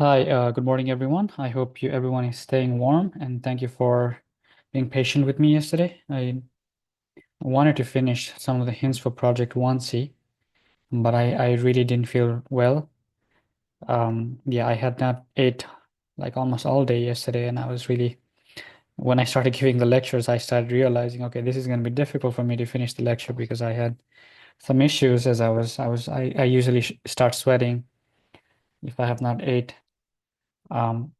Hi, good morning, everyone. I hope everyone is staying warm, and thank you for being patient with me yesterday. I wanted to finish some of the hints for Project 1C, but I really didn't feel well. Yeah, I had not ate like almost all day yesterday, and when I started giving the lectures, I started realizing, okay, this is going to be difficult for me to finish the lecture because I had some issues as I usually start sweating if I have not ate. Um,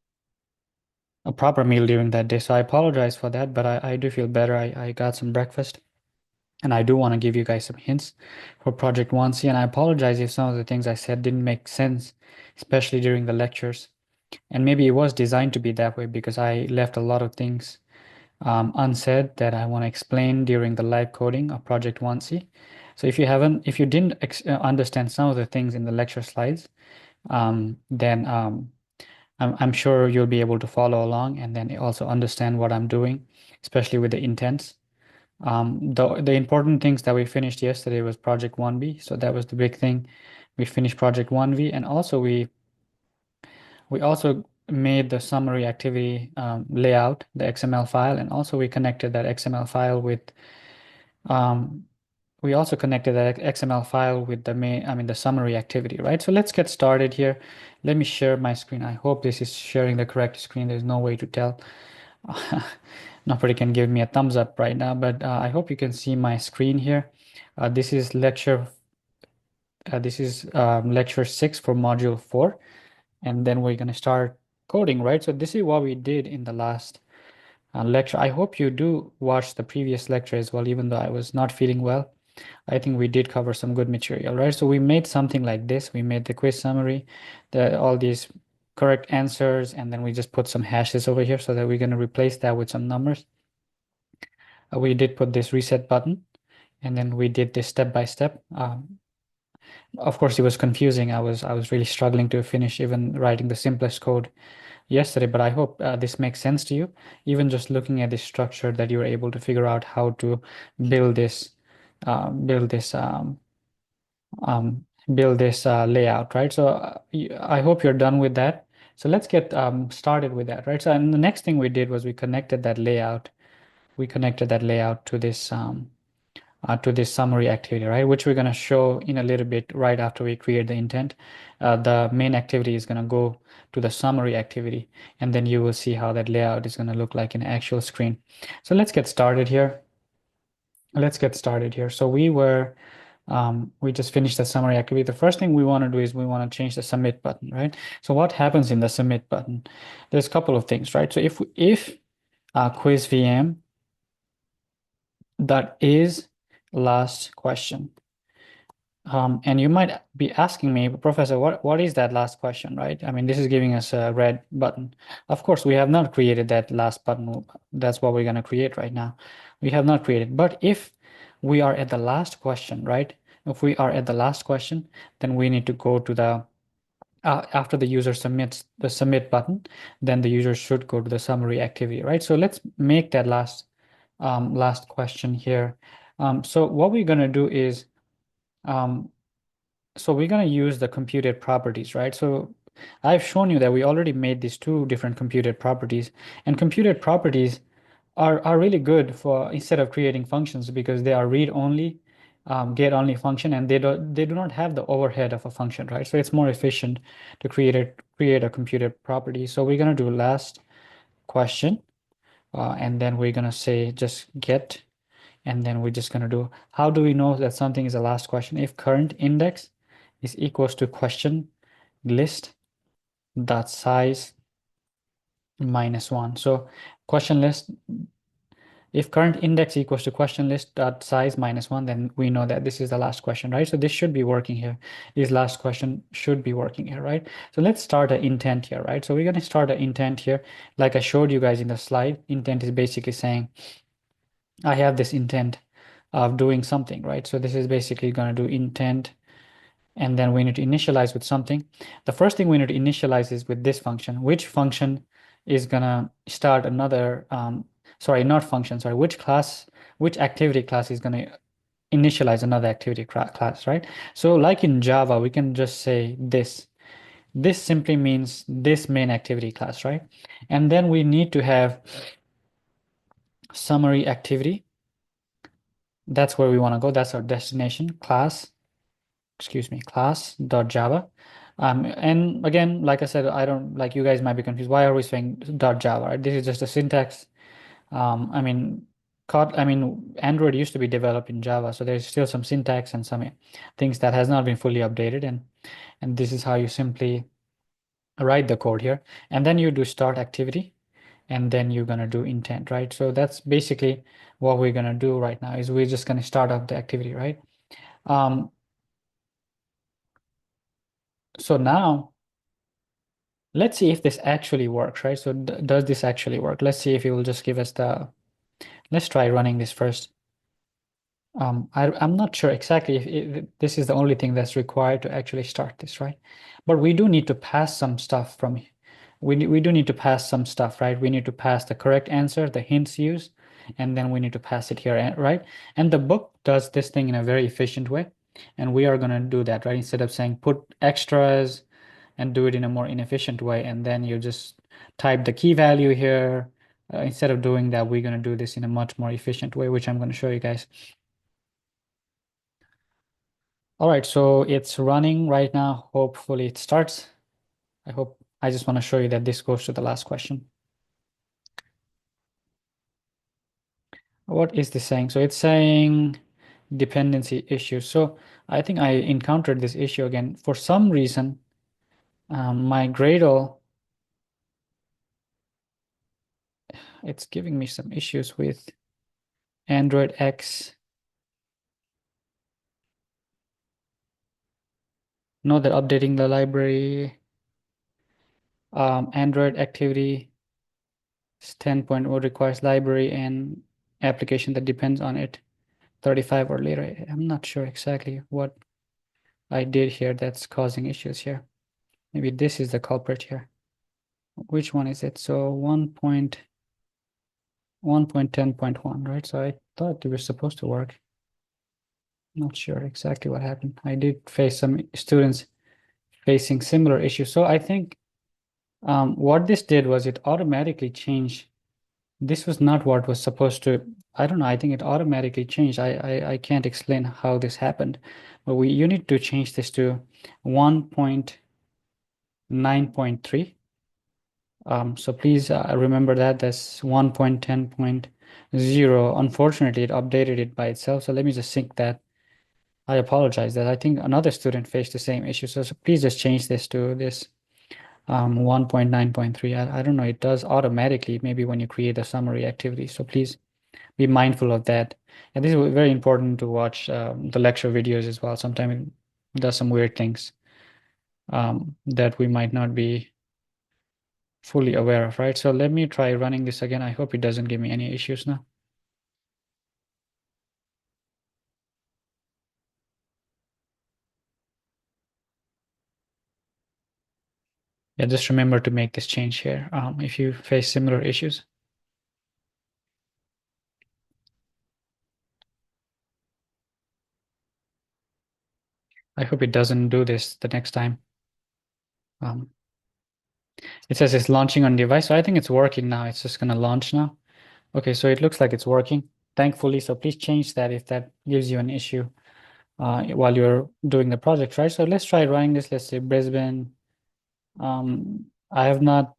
a proper meal during that day. So I apologize for that, but I do feel better. I got some breakfast and I do want to give you guys some hints for Project 1C. And I apologize if some of the things I said didn't make sense, especially during the lectures. And maybe it was designed to be that way because I left a lot of things unsaid that I want to explain during the live coding of Project 1C. So if you didn't understand some of the things in the lecture slides, then I'm sure you'll be able to follow along and then also understand what I'm doing, especially with the intents. The important things that we finished yesterday was Project 1B. So that was the big thing. We finished Project 1V, and also we also made the summary activity layout, the XML file, and also we connected that XML file with um, we also connected that XML file with the summary activity, right? So let's get started here. Let me share my screen. I hope this is sharing the correct screen. There's no way to tell. Nobody can give me a thumbs up right now, but I hope you can see my screen here. This is lecture 6 for module 4, and then we're going to start coding, right? So this is what we did in the last lecture. I hope you do watch the previous lecture as well, even though I was not feeling well. I think we did cover some good material, right? So we made something like this. We made the quiz summary, all these correct answers, and then we just put some hashes over here so that we're going to replace that with some numbers. We did put this reset button, and then we did this step by step. Of course, it was confusing. I was really struggling to finish even writing the simplest code yesterday, but I hope this makes sense to you. Even just looking at this structure, that you're able to figure out how to build this, build this build this layout, right? So I hope you're done with that. So let's get started with that, right? So and the next thing we did was we connected that layout. We connected that layout to this summary activity, right? Which we're going to show in a little bit right after we create the intent. The main activity is going to go to the summary activity, and then you will see how that layout is going to look like in actual screen. So let's get started here. So we just finished the summary activity. The first thing we want to do is we want to change the submit button, right? So what happens in the submit button? There's a couple of things, right? So if quiz VM that is last question. And you might be asking me, Professor, what is that last question, right? I mean, this is giving us a red button. Of course, we have not created that last button. That's what we're going to create right now. We have not created. But if we are at the last question, right? If we are at the last question, then we need to go to the after the user submits the submit button, then the user should go to the summary activity, right? So let's make that last question here. So what we're going to do is um, so we're going to use the computed properties, right? So I've shown you that we already made these two different computed properties, and computed properties are really good for instead of creating functions because they are read only, get only function, and they do not have the overhead of a function, right? So it's more efficient to create a computed property. So we're going to do last question, and then we're going to say just get, and then we're just going to do, how do we know that something is a last question? If current index is equals to question list dot size minus one. So question list, if current index equals to question list dot size minus one, then we know that this is the last question, right? So this should be working here. This last question should be working here, right? So let's start an intent here, right? So we're going to start an intent here. Like I showed you guys in the slide, intent is basically saying, I have this intent of doing something, right? So this is basically going to do intent, and then we need to initialize with something. The first thing we need to initialize is with this function. Which function is gonna start another, sorry, not function, sorry, which activity class is gonna initialize another activity class, right? So like in Java, we can just say this. This simply means this main activity class, right? And then we need to have summary activity. That's where we want to go. That's our destination class, class.java. And again, like I said, I don't like you guys might be confused. Why are we saying .java, right? This is just a syntax. I mean, Android used to be developed in Java, so there's still some syntax and some things that has not been fully updated. And this is how you simply write the code here. And then you do start activity, and then you're gonna do intent, right? So that's basically what we're gonna do right now is we're just gonna start up the activity, right? Um, so now let's see if this actually works, right? So does this actually work? Let's see if it will just give us let's try running this first. I'm not sure exactly if this is the only thing that's required to actually start this, right? But we do need to pass some stuff from, we do need to pass some stuff, right? We need to pass the correct answer, the hints used, and then we need to pass it here, right? And the book does this thing in a very efficient way, and we are going to do that, right? Instead of saying put extras and do it in a more inefficient way, and then you just type the key value here. Instead of doing that, we're going to do this in a much more efficient way, which I'm going to show you guys. All right, so it's running right now. Hopefully it starts. I just want to show you that this goes to the last question. What is this saying? So it's saying dependency issues. So I think I encountered this issue again. For some reason, my Gradle, it's giving me some issues with Android X. Know that updating the library, Android activity 10.0 requires library and application that depends on it 35 or later. I'm not sure exactly what I did here that's causing issues here. Maybe this is the culprit here. Which one is it? So 1.10.1, right? So I thought it was supposed to work. Not sure exactly what happened. I did face some students facing similar issues. So I think what this did was it automatically changed. This was not what was supposed to. I don't know. I think it automatically changed. I can't explain how this happened, but you need to change this to 1.9.3. So please remember that's 1.10.0. Unfortunately, it updated it by itself. So let me just sync that. I apologize that I think another student faced the same issue. So please just change this to this 1.9.3. I don't know. It does automatically maybe when you create a summary activity. So please be mindful of that. And this is very important to watch the lecture videos as well. Sometimes it does some weird things that we might not be fully aware of, right? So let me try running this again. I hope it doesn't give me any issues now. Yeah, just remember to make this change here if you face similar issues. I hope it doesn't do this the next time. Um, it says it's launching on device, so I think it's working now. It's just gonna launch now. Okay, so it looks like it's working, thankfully. So please change that if that gives you an issue while you're doing the project, right? So let's try running this. Let's say Brisbane. I have not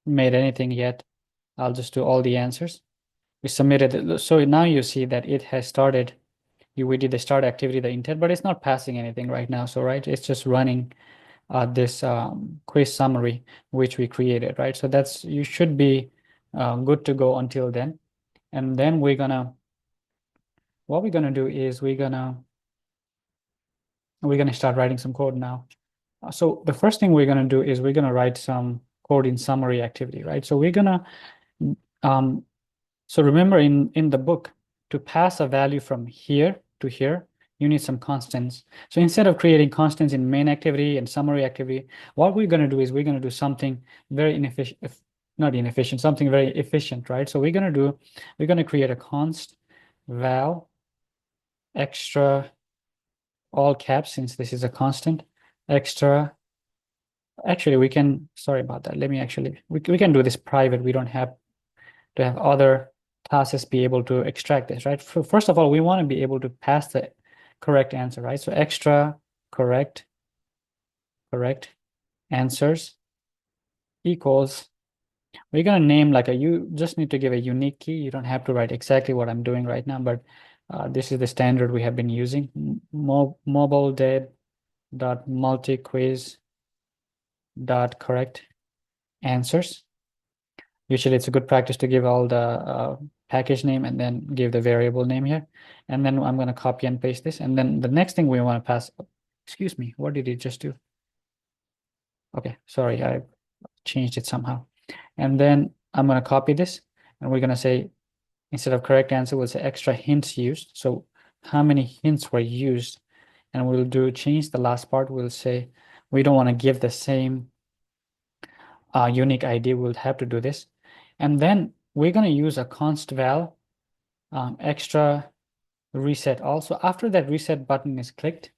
made anything yet. I'll just do all the answers. We submitted it. So now you see that it has started. We did the start activity, the intent, but it's not passing anything right now. So, right, it's just running this quiz summary, which we created, right? So you should be good to go until then. And then what we're gonna do is we're gonna start writing some code now. So the first thing we're gonna do is we're gonna write some code in summary activity, right? So we're gonna um, so remember in the book, to pass a value from here to here, you need some constants. So instead of creating constants in main activity and summary activity, what we're going to do is we're going to do something very inefficient, not inefficient, something very efficient, right? So we're going to create a const val extra all caps, since this is a constant, extra Actually, we can, sorry about that. Let me actually, we can do this private. We don't have to have other classes be able to extract this, right? First of all, we want to be able to pass the correct answer, right? So extra correct, correct answers equals, we're going to name like you just need to give a unique key. You don't have to write exactly what I'm doing right now, but this is the standard we have been using. Mobile dot multi quiz dot correct answers. Usually it's a good practice to give all the package name and then give the variable name here. And then I'm going to copy and paste this. And then the next thing we want to pass, excuse me, what did it just do? Okay, sorry, I changed it somehow. And then I'm going to copy this and we're going to say, instead of correct answer, we'll say extra hints used. So how many hints were used? And we'll do change the last part. We'll say, we don't want to give the same unique ID. We'll have to do this. And then we're going to use a const val extra reset also. After that reset button is clicked,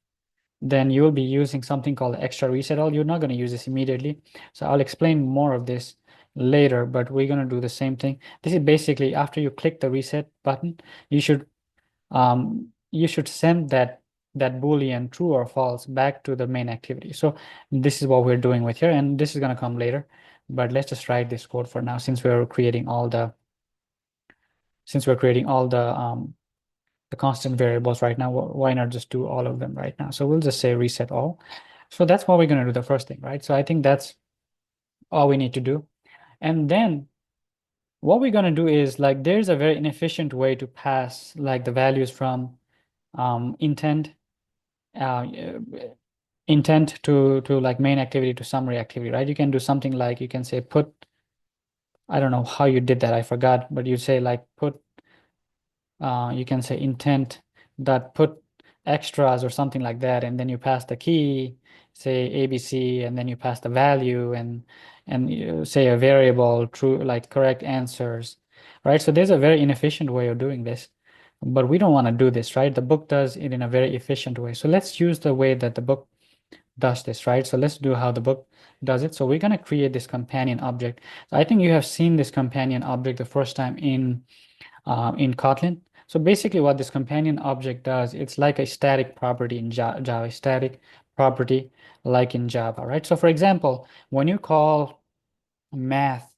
then you'll be using something called extra reset all. You're not going to use this immediately. So I'll explain more of this later, but we're going to do the same thing. This is basically after you click the reset button, you should send that boolean true or false back to the main activity. So this is what we're doing with here, and this is going to come later, but let's just write this code for now since we're creating all the the constant variables right now. Why not just do all of them right now? So we'll just say reset all. So that's what we're going to do the first thing, right? So I think that's all we need to do. And then what we're going to do is like there's a very inefficient way to pass like the values from intent uh, intent to like main activity to summary activity, right? You can do something like you can say put, I don't know how you did that, I forgot, but you say like put you can say intent dot put extras or something like that, and then you pass the key, say ABC, and then you pass the value and you say a variable true like correct answers, right? So there's a very inefficient way of doing this, but we don't want to do this, right? The book does it in a very efficient way. So let's use the way that the book does this, right? So let's do how the book does it. So we're going to create this companion object. So I think you have seen this companion object the first time in Kotlin. So basically what this companion object does, it's like a static property in Java, static property like in Java, right? So for example, when you call math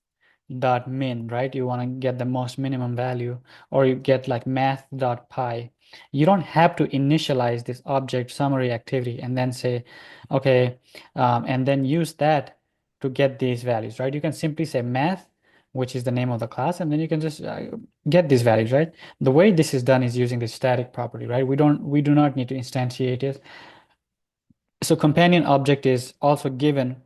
dot min, right? You want to get the most minimum value, or you get like math dot pi. You don't have to initialize this object summary activity and then say, okay, and then use that to get these values, right? You can simply say math, which is the name of the class, and then you can just get these values, right? The way this is done is using the static property, right? We do not need to instantiate it. So companion object is also given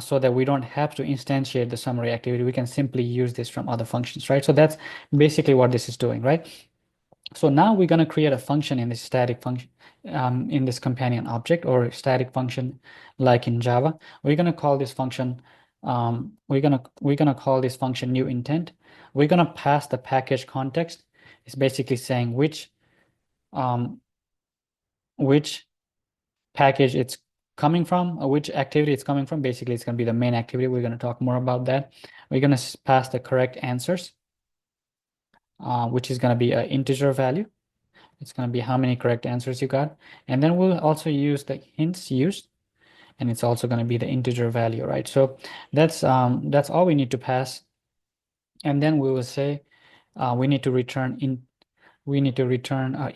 so that we don't have to instantiate the summary activity. We can simply use this from other functions, right? So that's basically what this is doing, right? So now we're going to create a function in this static function, in this companion object or static function, like in Java. We're going to call this function, we're gonna call this function new intent. We're going to pass the package context. It's basically saying um, which package it's coming from, or which activity it's coming from. Basically, it's going to be the main activity. We're going to talk more about that. We're going to pass the correct answers, which is going to be an integer value. It's going to be how many correct answers you got. And then we'll also use the hints used, and it's also going to be the integer value, right? So that's all we need to pass. And then we will say we need to return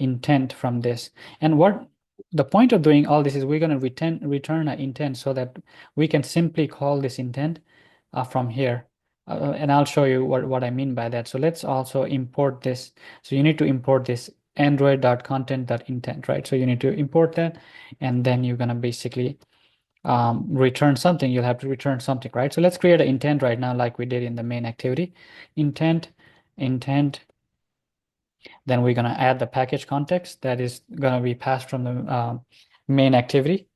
intent from this. And what the point of doing all this is we're going to return an intent so that we can simply call this intent from here. And I'll show you what I mean by that. So let's also import this. So you need to import this android.content.intent, right? So you need to import that, and then you're going to basically return something. You'll have to return something, right? So let's create an intent right now like we did in the main activity. Intent. Then we're going to add the package context that is going to be passed from the main activity.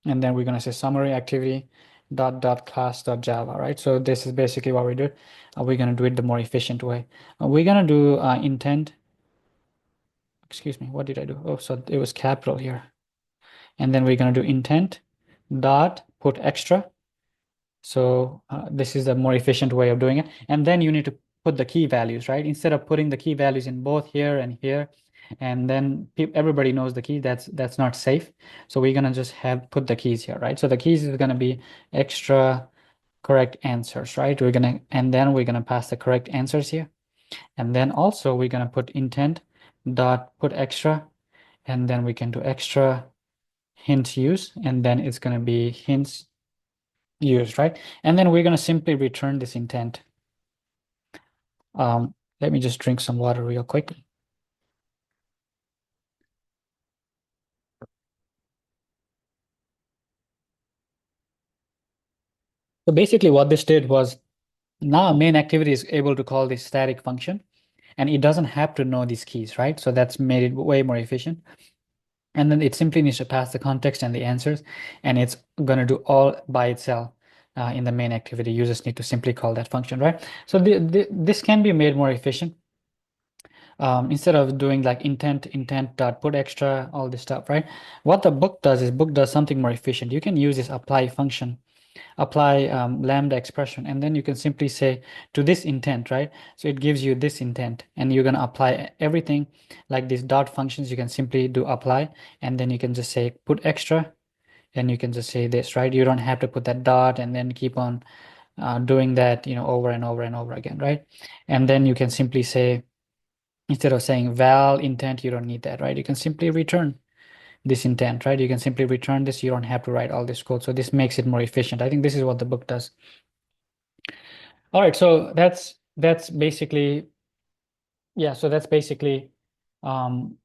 And then we're going to say summary activity dot class dot Java, right? So this is basically what we do. We're going to do it the more efficient way. We're going to do intent. Excuse me, what did I do? Oh, so it was capital here. And then we're going to do intent dot put extra. So this is a more efficient way of doing it. And then you need to put the key values, right? Instead of putting the key values in both here and here, and then everybody knows the key, that's not safe. So we're gonna just have put the keys here, right? So the keys is gonna be extra correct answers, right? And then we're gonna pass the correct answers here. And then also we're gonna put intent dot put extra, and then we can do extra hint use, and then it's gonna be hints used, right? And then we're gonna simply return this intent. Let me just drink some water real quick. So basically what this did was now main activity is able to call this static function, and it doesn't have to know these keys, right? So that's made it way more efficient. And then it simply needs to pass the context and the answers, and it's going to do all by itself in the main activity. You just need to simply call that function, right? So this can be made more efficient. Instead of doing like intent dot put extra, all this stuff, right? What the book does is book does something more efficient. You can use this apply function, apply lambda expression, and then you can simply say to this intent, right? So it gives you this intent, and you're going to apply everything like these dot functions. You can simply do apply, and then you can just say put extra, and you can just say this, right? You don't have to put that dot and then keep on doing that, over and over and over again, right? And then you can simply say, instead of saying val intent, you don't need that, right? You can simply return this intent, right? You can simply return this. You don't have to write all this code. So this makes it more efficient. I think this is what the book does. All right, so that's basically, yeah, so that's basically um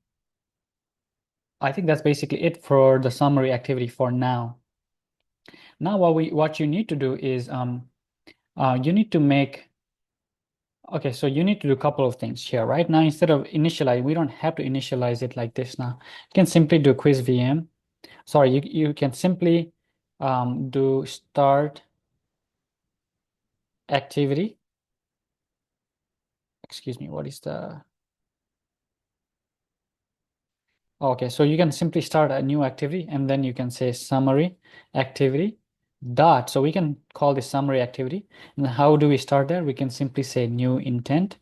I think that's basically it for the summary activity for now. Now what you need to do is you need to make, okay, so you need to do a couple of things here, right? Now instead of initialize, we don't have to initialize it like this now. You can simply do quiz VM. Sorry, you can simply do start activity. Excuse me, what is the, okay, so you can simply start a new activity, and then you can say summary activity dot. So we can call this summary activity. And how do we start there? We can simply say new intent,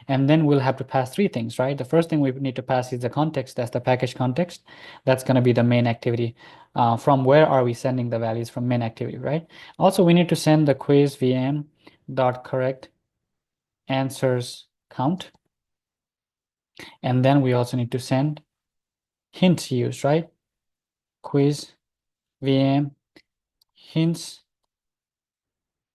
and then we'll have to pass three things, right? The first thing we need to pass is the context. That's the package context. That's going to be the main activity. From where are we sending the values? From main activity, right? Also, we need to send the quiz VM dot correct answers count. And then we also need to send hints used, right? Quiz VM hints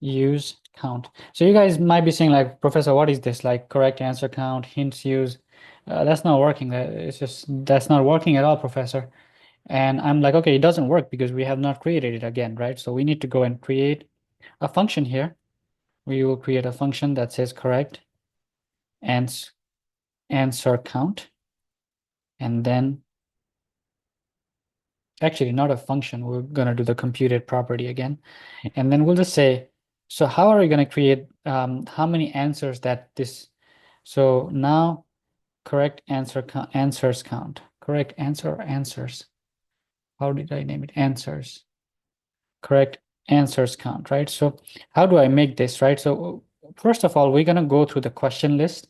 use count. So you guys might be saying like, Professor, what is this? Like correct answer count, hints use. That's not working. That's not working at all, Professor. And I'm like, okay, it doesn't work because we have not created it again, right? So we need to go and create a function here. We will create a function that says correct answer count. And then actually not a function. We're going to do the computed property again. And then we'll just say, so how are we going to create how many answers that this, so now correct answers count, correct answer or answers. How did I name it? Answers, correct answers count, right? So how do I make this, right? So first of all, we're going to go through the question list,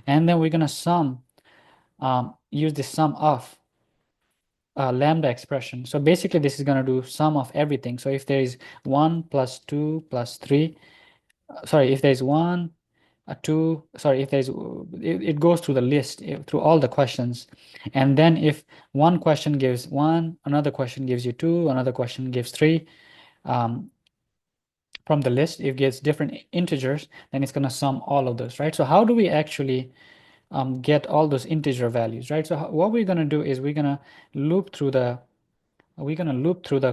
and then we're going to use the sum of lambda expression. So basically this is going to do sum of everything. So if there is 1 plus 2 plus 3, sorry, if there's 1, 2, sorry, if there's, it goes through the list, through all the questions. And then if one question gives 1, another question gives you 2, another question gives 3, from the list, if it gives different integers, then it's going to sum all of those, right? So how do we actually get all those integer values, right? So what we're going to do is we're going to loop through the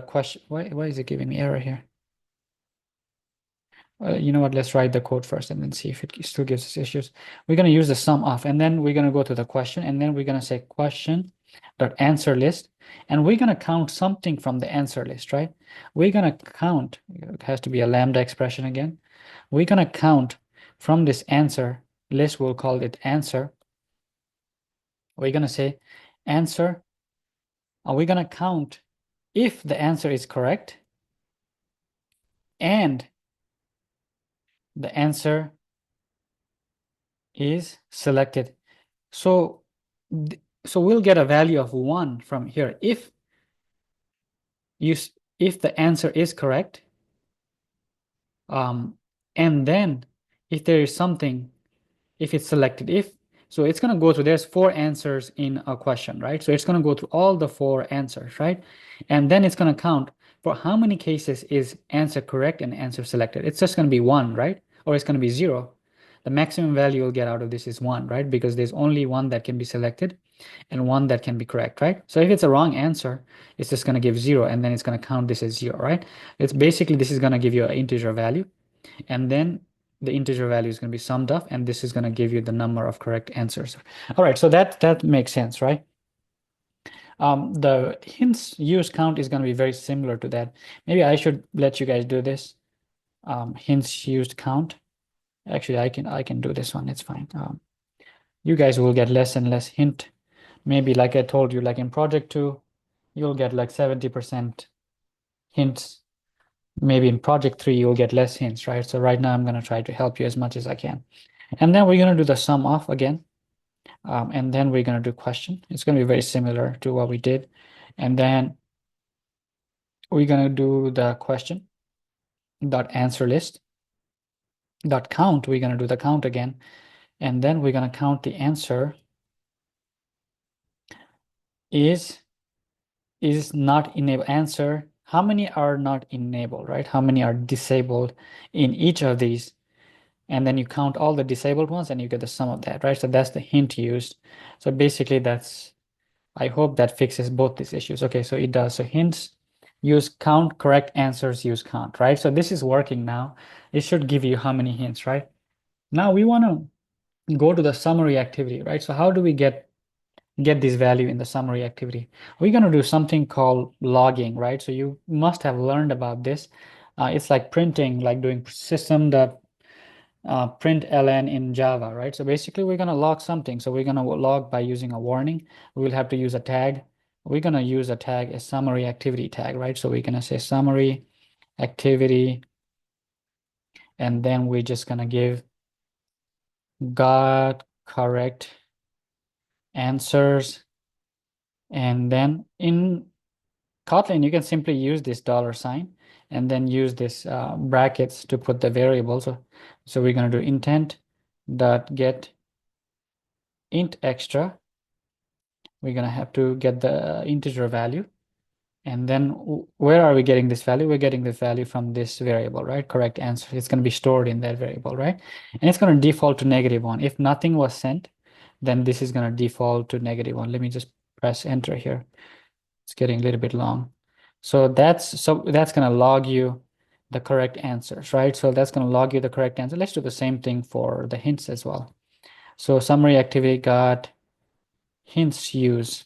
question. Why is it giving me error here? You know what? Let's write the code first and then see if it still gives us issues. We're going to use the sum of, and then we're going to go to the question, and then we're going to say question dot answer list, and we're going to count something from the answer list, right? We're going to count, it has to be a lambda expression again. We're going to count from this answer list, we'll call it answer. We're going to say answer, and we're going to count if the answer is correct, and the answer is selected. So, so we'll get a value of 1 from here. If the answer is correct, and then if there is something, if it's selected, so it's going to go through, there's 4 answers in a question, right? So it's going to go through all the 4 answers, right? And then it's going to count for how many cases is answer correct and answer selected. It's just going to be 1, right? Or it's going to be 0. The maximum value you'll get out of this is 1, right? Because there's only 1 that can be selected and 1 that can be correct, right? So if it's a wrong answer, it's just going to give 0, and then it's going to count this as 0, right? It's basically, this is going to give you an integer value, and then the integer value is going to be summed up, and this is going to give you the number of correct answers. All right, so that makes sense, right? The hints use count is going to be very similar to that. Maybe I should let you guys do this. Hints used count. Actually, I can do this one. It's fine. You guys will get less and less hint. Maybe like I told you, like in project 2, you'll get like 70% hints. Maybe in project 3, you'll get less hints, right? So right now I'm going to try to help you as much as I can. And then we're going to do the sum off again. And then we're going to do question. It's going to be very similar to what we did. And then we're going to do the question dot answer list dot count. We're going to do the count again. And then we're going to count the answer is not enabled. Answer, how many are not enabled, right? How many are disabled in each of these? And then you count all the disabled ones and you get the sum of that, right? So that's the hint used. So basically that's, I hope that fixes both these issues. Okay, so it does. So hints use count, correct answers use count, right? So this is working now. It should give you how many hints, right? Now we want to go to the summary activity, right? So how do we get this value in the summary activity? We're going to do something called logging, right? So you must have learned about this. It's like printing, like doing system.println in Java, right? So basically we're going to log something. So we're going to log by using a warning. We'll have to use a tag. We're going to use a tag, a summary activity tag, right? So we're going to say summary activity, and then we're just going to give got correct answers. And then in Kotlin, you can simply use this $sign and then use this brackets to put the variables. So we're going to do intent dot get int extra. We're going to have to get the integer value. And then where are we getting this value? We're getting this value from this variable, right? Correct answer. It's going to be stored in that variable, right? And it's going to default to -1. If nothing was sent, then this is going to default to -1. Let me just press enter here. It's getting a little bit long. So that's going to log you the correct answers, right? So that's going to log you the correct answer. Let's do the same thing for the hints as well. So summary activity got hints use.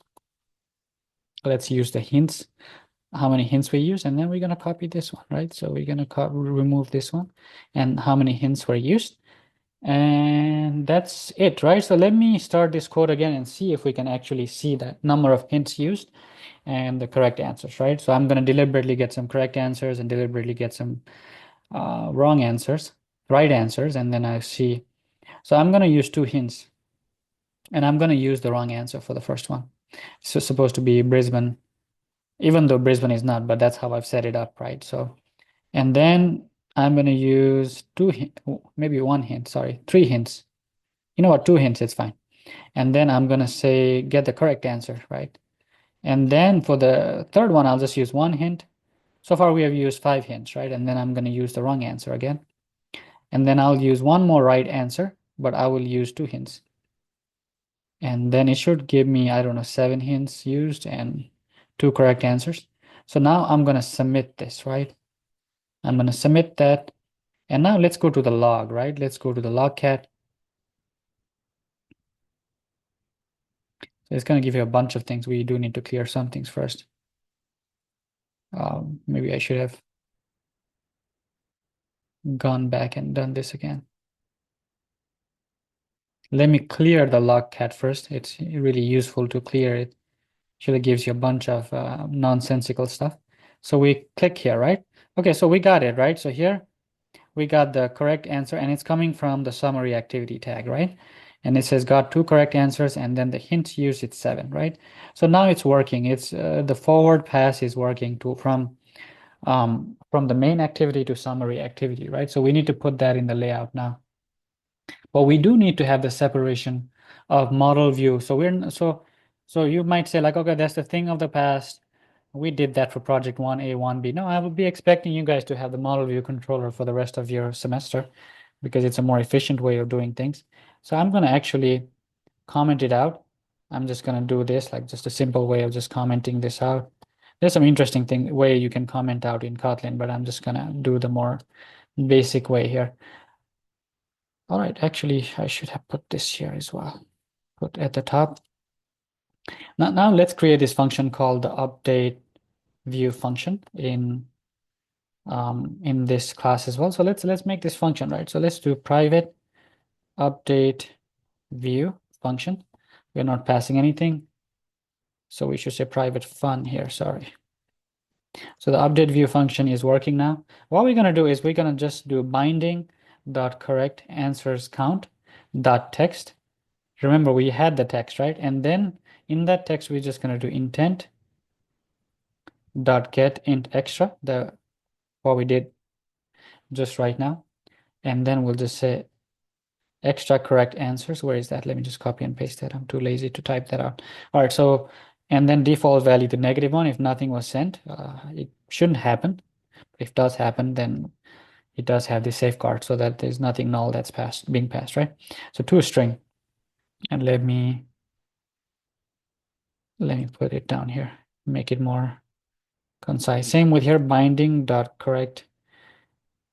Let's use the hints, how many hints we use, and then we're going to copy this one, right? So we're going to remove this one and how many hints were used. And that's it, right? So let me start this code again and see if we can actually see that number of hints used and the correct answers, right? So I'm going to deliberately get some correct answers and deliberately get some wrong answers, right answers, and then I see. So I'm going to use 2 hints, and I'm going to use the wrong answer for the first one. So it's supposed to be Brisbane, even though Brisbane is not, but that's how I've set it up, right? So, and then I'm going to use 2 maybe 1 hint, sorry, 3 hints. You know what, 2 hints, it's fine. And then I'm going to say, get the correct answer, right? And then for the third one, I'll just use 1 hint. So far we have used 5 hints, right? And then I'm going to use the wrong answer again. And then I'll use 1 more right answer, but I will use 2 hints. And then it should give me, I don't know, 7 hints used and 2 correct answers. So now I'm going to submit this, right? I'm going to submit that. And now let's go to the log, right? Let's go to the logcat. So it's going to give you a bunch of things. We do need to clear some things first. Maybe I should have gone back and done this again. Let me clear the logcat first. It's really useful to clear it. Actually gives you a bunch of nonsensical stuff. So we click here, right? Okay, so we got it, right? So here we got the correct answer and it's coming from the summary activity tag, right? And it says got two correct answers and then the hint used it's 7, right? So now it's working. It's the forward pass is working to from the main activity to summary activity, right? So we need to put that in the layout now. But we do need to have the separation of model view. So you might say like, okay, that's the thing of the past. We did that for project 1A, 1B. No, I would be expecting you guys to have the model view controller for the rest of your semester because it's a more efficient way of doing things. So I'm going to actually comment it out. I'm just going to do this, like just a simple way of just commenting this out. There's some interesting way you can comment out in Kotlin, but I'm just going to do the more basic way here. All right, actually, I should have put this here as well. Put at the top. Now let's create this function called the update view function in this class as well. So let's make this function, right? So let's do private update view function. We're not passing anything. So we should say private fun here, sorry. So the update view function is working now. What we're gonna do is we're gonna just do binding dot correct answers count dot text. Remember we had the text, right? And then in that text we're just gonna do intent dot get int extra, the what we did just right now. And then we'll just say extra correct answers. Where is that? Let me just copy and paste that. I'm too lazy to type that out. All right, so and then default value the -1 if nothing was sent. It shouldn't happen. If it does happen, then it does have the safeguard so that there's nothing null that's being passed, right? So to a string. And let me put it down here, make it more concise. Same with here, binding dot correct.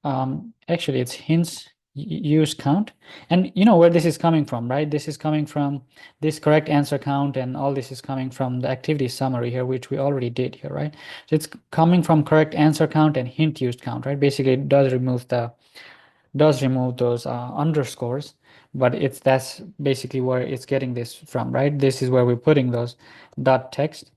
Actually, it's hints use count, and you know where this is coming from, right? This is coming from this correct answer count, and all this is coming from the activity summary here, which we already did here, right? So it's coming from correct answer count and hint used count, right? Basically, it does remove those underscores, but that's basically where it's getting this from, right? This is where we're putting those dot text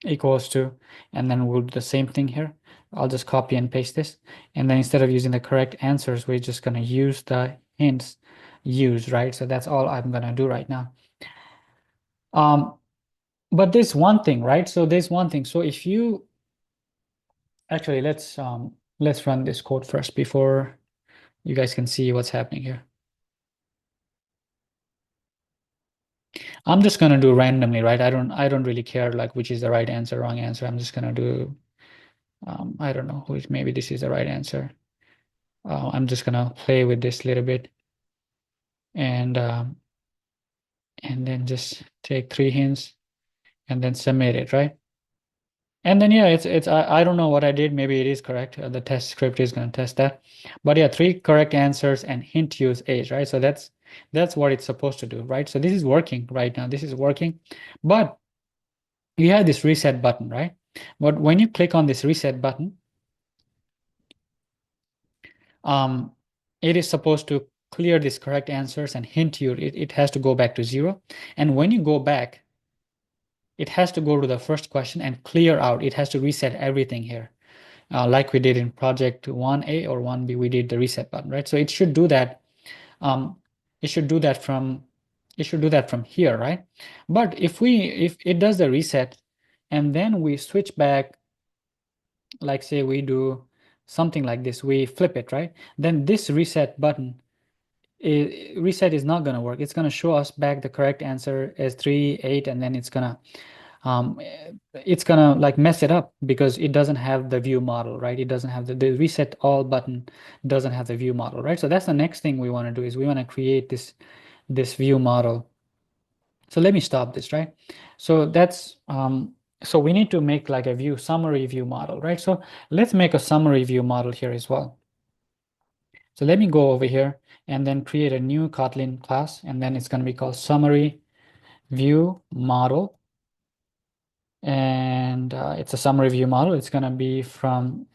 equals to, and then we'll do the same thing here. I'll just copy and paste this. And then instead of using the correct answers, we're just going to use the hints used, right? So that's all I'm going to do right now. But there's one thing, right? So there's one thing. So if you actually let's run this code first before you guys can see what's happening here. I'm just gonna do randomly, right? I don't really care like which is the right answer, wrong answer. I'm just gonna do I don't know which maybe this is the right answer. I'm just gonna play with this a little bit and then just take 3 hints and then submit it, right? And then yeah, it's I don't know what I did. Maybe it is correct. The test script is gonna test that. But yeah, 3 correct answers and hint use age, right? So that's what it's supposed to do, right? So this is working right now. This is working, but you have this reset button, right? But when you click on this reset button, it is supposed to clear these correct answers and hint you it has to go back to 0. And when you go back, it has to go to the first question and clear out. It has to reset everything here. Like we did in project 1A or 1B, we did the reset button, right? So it should do that. It should do that from here, right? But if it does the reset and then we switch back, like say we do something like this, we flip it, right? Then this reset button, reset is not going to work. It's going to show us back the correct answer as 3, 8, and then um, it's gonna like mess it up because it doesn't have the view model, right? It doesn't have the reset all button doesn't have the view model, right? So that's the next thing we want to do is we want to create this view model. So let me stop this, right? So that's so we need to make like a summary view model, right? So let's make a summary view model here as well. So let me go over here and then create a new Kotlin class, and then it's going to be called summary view model. And it's a summary view model. It's going to be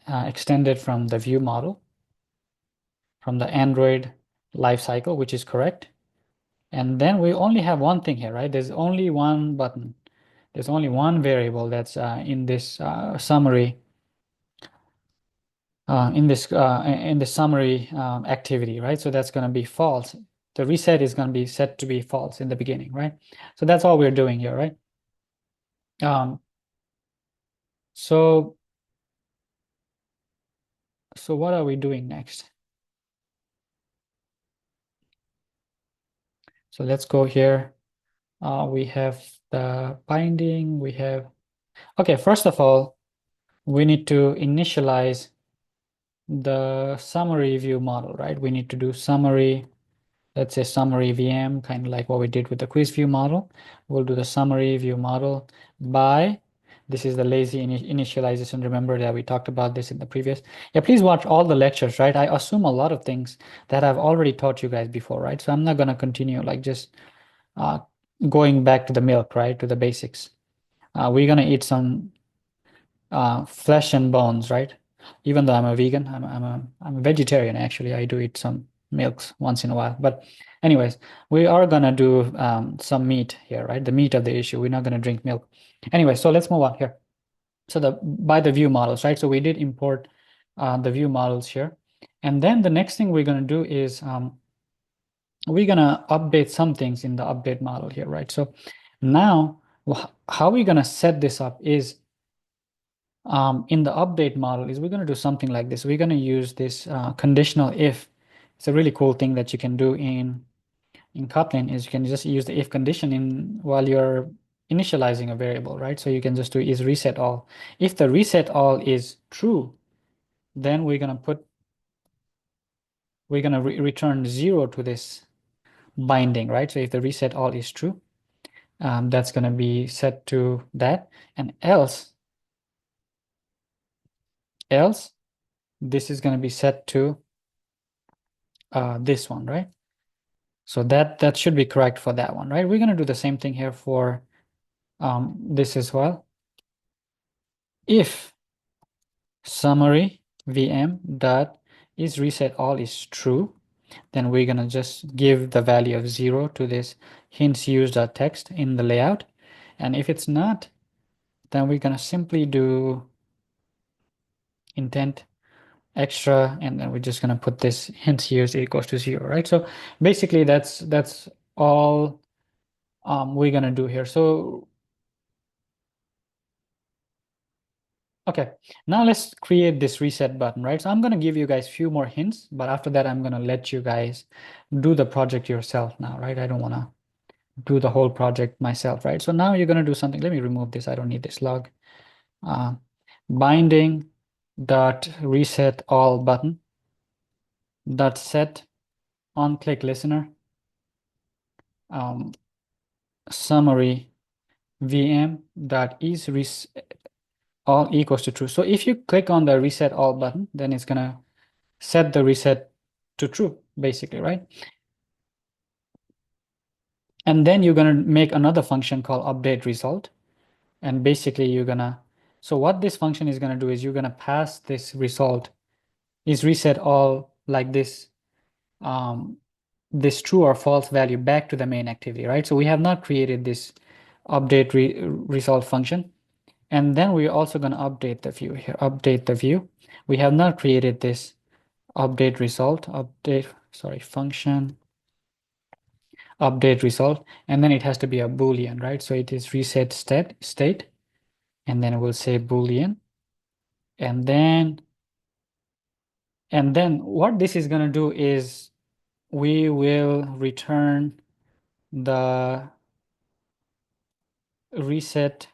extended from the view model, from the Android lifecycle, which is correct. And then we only have one thing here, right? There's only one button. There's only one variable that's in this summary in the summary activity, right? So that's going to be false. The reset is going to be set to be false in the beginning, right? So that's all we're doing here, right? Um, so what are we doing next? So let's go here. We have the binding. We have, okay, first of all, we need to initialize the summary view model, right? We need to do summary, let's say summary VM, kind of like what we did with the quiz view model. We'll do the summary view model by, this is the lazy initialization. Remember that we talked about this in the previous. Yeah, please watch all the lectures, right? I assume a lot of things that I've already taught you guys before, right? So I'm not going to continue like just uh, going back to the milk, right? To the basics. We're going to eat some flesh and bones, right? Even though I'm a vegan, I'm a vegetarian actually. I do eat some milks once in a while. But anyways, we are gonna do some meat here, right? The meat of the issue. We're not gonna drink milk. Anyway, so let's move on here. So by the view models, right? So we did import the view models here. And then the next thing we're gonna do is we're gonna update some things in the update model here, right? So now how we're gonna set this up is in the update model is we're going to do something like this. We're going to use this conditional if. It's a really cool thing that you can do in Kotlin is you can just use the if condition in while you're initializing a variable, right? So you can just do is reset all. If the reset all is true, then we're going to return 0 to this binding, right? So if the reset all is true, that's going to be set to that, and else this is going to be set to this one, right? So that should be correct for that one, right? We're going to do the same thing here for this as well. If summary VM dot is reset all is true, then we're going to just give the value of 0 to this hints use.text in the layout. And if it's not, then we're going to simply do intent extra, and then we're just going to put this hints use equals to 0, right? So basically that's all we're going to do here. So okay, now let's create this reset button, right? So I'm going to give you guys a few more hints, but after that, I'm going to let you guys do the project yourself now, right? I don't want to do the whole project myself, right? So now you're going to do something. Let me remove this. I don't need this log. Uh, binding dot reset all button dot set on click listener summary VM dot is all equals to true. So if you click on the reset all button, then it's going to set the reset to true, basically, right? And then you're going to make another function called update result. And basically you're going to, so what this function is going to do is you're going to pass this result is reset all like this true or false value back to the main activity, right? So we have not created this update result function. And then we're also going to update the view here, update the view. We have not created this update result, function update result, and then it has to be a Boolean, right? So it is reset state, and then we'll say Boolean, and then what this is going to do is we will return the reset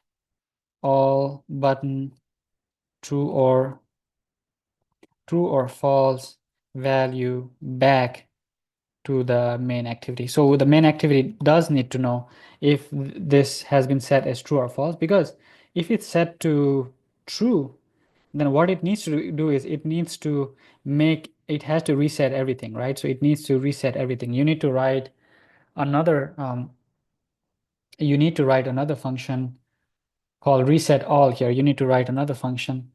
all button true or false value back to the main activity. So the main activity does need to know if this has been set as true or false, because if it's set to true, then what it needs to do is it has to reset everything, right? So it needs to reset everything. You need to write another function called reset all here. You need to write another function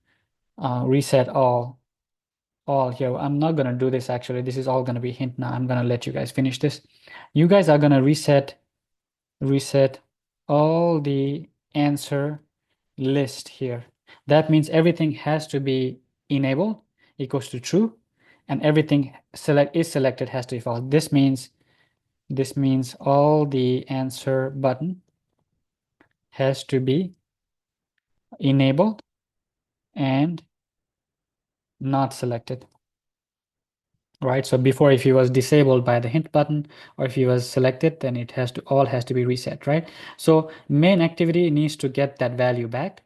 reset all here. I'm not going to do this actually. This is all going to be hint now. I'm going to let you guys finish this. You guys are going to reset all the answer list here. That means everything has to be enabled equals to true, and everything is selected has to be false. This means all the answer button has to be enabled and not selected. Right, so before, if he was disabled by the hint button, or if he was selected, then it has to be reset, right? So main activity needs to get that value back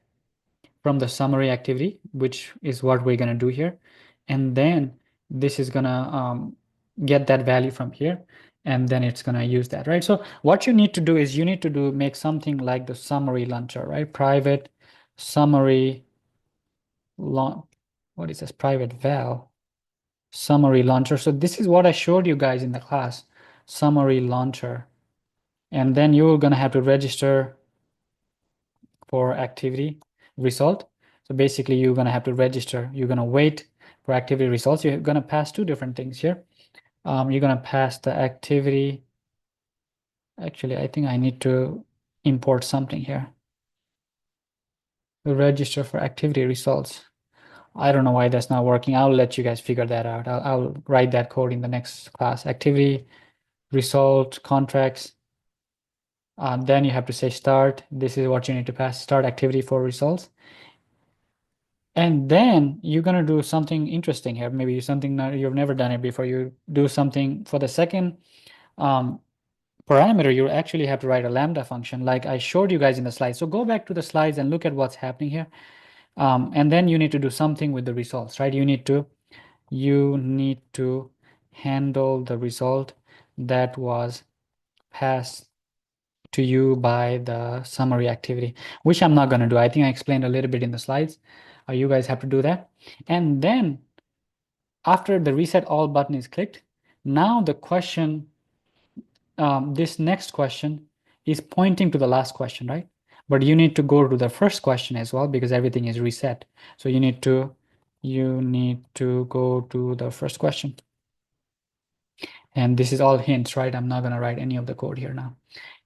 from the summary activity, which is what we're gonna do here. And then this is gonna get that value from here, and then it's gonna use that, right? So what you need to do is you need to make something like the summary launcher, right? Private summary what is this? Private val summary launcher. So this is what I showed you guys in the class, summary launcher. And then you're gonna have to register for activity result. So basically you're gonna have to register. You're gonna wait for activity results. You're gonna pass two different things here. You're gonna pass the activity. Actually, I think I need to import something here. Register for activity results. I don't know why that's not working. I'll let you guys figure that out. I'll write that code in the next class. Activity result contracts. Then you have to say start. This is what you need to pass. Start activity for results. And then you're gonna do something interesting here. Maybe something that you've never done it before. You do something for the second parameter. You actually have to write a lambda function like I showed you guys in the slides. So go back to the slides and look at what's happening here. And then you need to do something with the results, right? You need to handle the result that was passed to you by the summary activity, which I'm not going to do. I think I explained a little bit in the slides. You guys have to do that. And then after the reset all button is clicked, now the question, this next question is pointing to the last question, right? But you need to go to the first question as well because everything is reset. So you need to go to the first question. And this is all hints, right? I'm not going to write any of the code here now.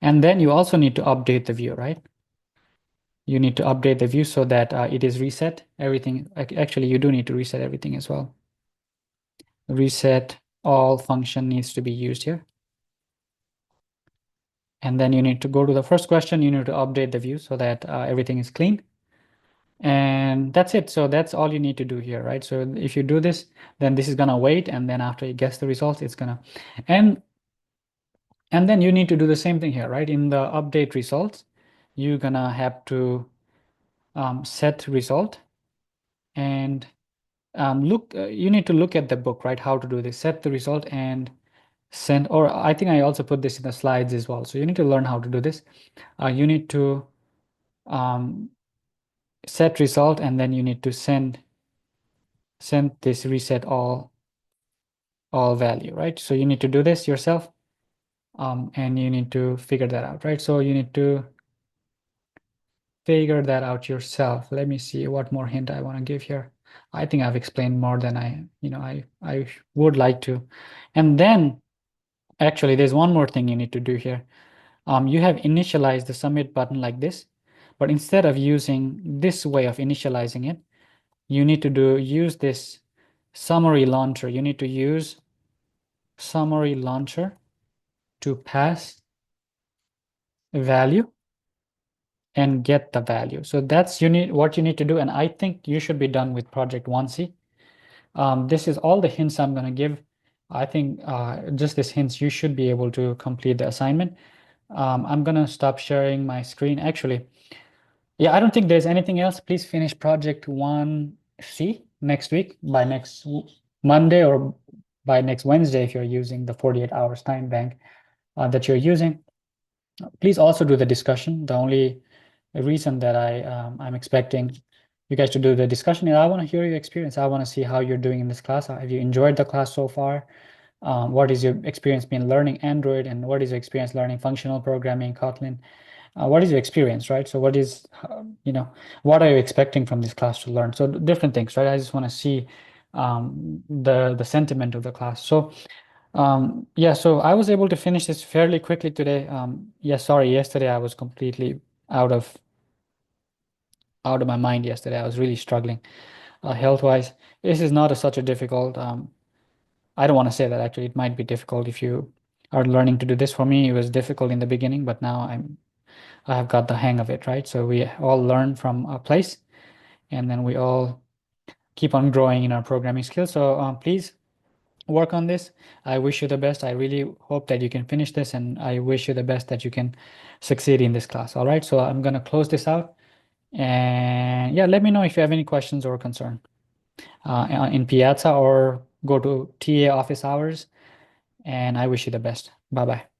And then you also need to update the view, right? You need to update the view so that it is reset. Everything, actually, you do need to reset everything as well. Reset all function needs to be used here. And then you need to go to the first question. You need to update the view so that everything is clean. And that's it. So that's all you need to do here, right? So if you do this, then this is gonna wait, and then after it gets the results, it's gonna, and then you need to do the same thing here, right? In the update results, you're gonna have to set result, and you need to look at the book, right? How to do this, set the result and send, or I think I also put this in the slides as well. So you need to learn how to do this. You need to set result, and then you need to send this reset all value, right? So you need to do this yourself, and you need to figure that out, right? So you need to figure that out yourself. Let me see what more hint I want to give here. I think I've explained more than I would like to. And then actually there's one more thing you need to do here. You have initialized the submit button like this, but instead of using this way of initializing it, you need to use this summary launcher. You need to use summary launcher to pass a value and get the value. So that's what you need to do. And I think you should be done with project 1C. This is all the hints I'm going to give. I think just these hints, you should be able to complete the assignment. I'm going to stop sharing my screen. Actually, yeah, I don't think there's anything else. Please finish project 1C next week by next Monday or by next Wednesday if you're using the 48 hours time bank that you're using. Please also do the discussion. The only reason that I'm expecting you guys to do the discussion is I want to hear your experience. I want to see how you're doing in this class. Have you enjoyed the class so far? What is your experience been learning Android, and what is your experience learning functional programming, Kotlin? What is your experience, right? So what are you expecting from this class to learn? So different things, right? I just want to see the sentiment of the class. So yeah, so I was able to finish this fairly quickly today. Yeah, sorry, yesterday I was completely out of out of my mind yesterday. I was really struggling health-wise. This is not such a difficult, I don't want to say that actually. It might be difficult if you are learning to do this. For me, it was difficult in the beginning, but now I have got the hang of it, right? So we all learn from a place, and then we all keep on growing in our programming skills. So please work on this. I wish you the best. I really hope that you can finish this, and I wish you the best that you can succeed in this class. All right, so I'm gonna close this out, and yeah, let me know if you have any questions or concern in Piazza, or go to TA office hours, and I wish you the best. Bye bye.